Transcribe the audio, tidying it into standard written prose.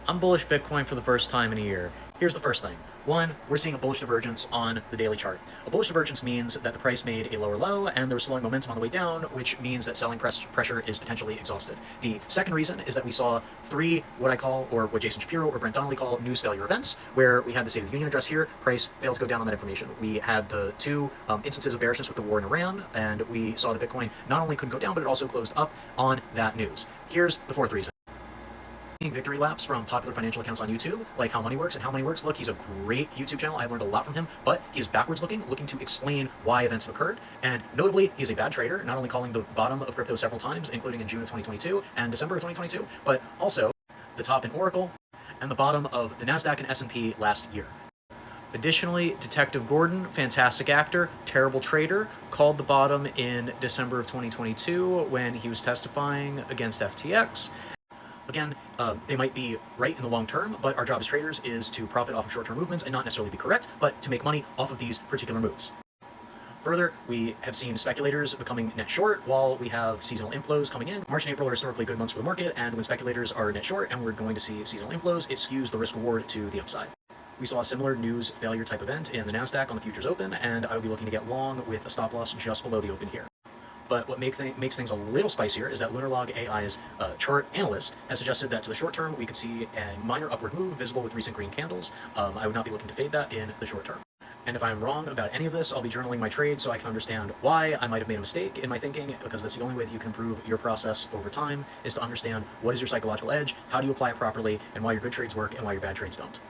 I'm bullish Bitcoin for the first time in a year. Here's the first thing. One, we're seeing a bullish divergence on the daily chart. A bullish divergence means that the price made a lower low and there was slowing momentum on the way down, which means that selling pressure is potentially exhausted. The second reason is that we saw three what I call, or what Jason Shapiro or Brent Donnelly call, news failure events, where we had the State of the Union address here, price failed to go down on that information. We had the two instances of bearishness with the war in Iran, and we saw that Bitcoin not only couldn't go down, but it also closed up on that news. Here's the fourth reason. Victory laps from popular financial accounts on YouTube, like How Money Works. And How Money Works, look, he's a great YouTube channel. I've learned a lot from him, but he's backwards looking to explain why events have occurred. And notably, he's a bad trader, not only calling the bottom of crypto several times, including in June of 2022 and December of 2022, but also the top in Oracle and the bottom of the NASDAQ and S&P last year. Additionally, Detective Gordon, fantastic actor, terrible trader, called the bottom in December of 2022 when he was testifying against FTX. Again, they might be right in the long term, but our job as traders is to profit off of short-term movements and not necessarily be correct, but to make money off of these particular moves. Further, we have seen speculators becoming net short while we have seasonal inflows coming in. March and April are historically good months for the market, and when speculators are net short and we're going to see seasonal inflows, it skews the risk-reward to the upside. We saw a similar news failure type event in the NASDAQ on the futures open, and I will be looking to get long with a stop loss just below the open here. But what makes things a little spicier is that LunarLog AI's chart analyst has suggested that to the short term, we could see a minor upward move visible with recent green candles. I would not be looking to fade that in the short term. And if I'm wrong about any of this, I'll be journaling my trade so I can understand why I might have made a mistake in my thinking, because that's the only way that you can improve your process over time, is to understand what is your psychological edge, how do you apply it properly, and why your good trades work and why your bad trades don't.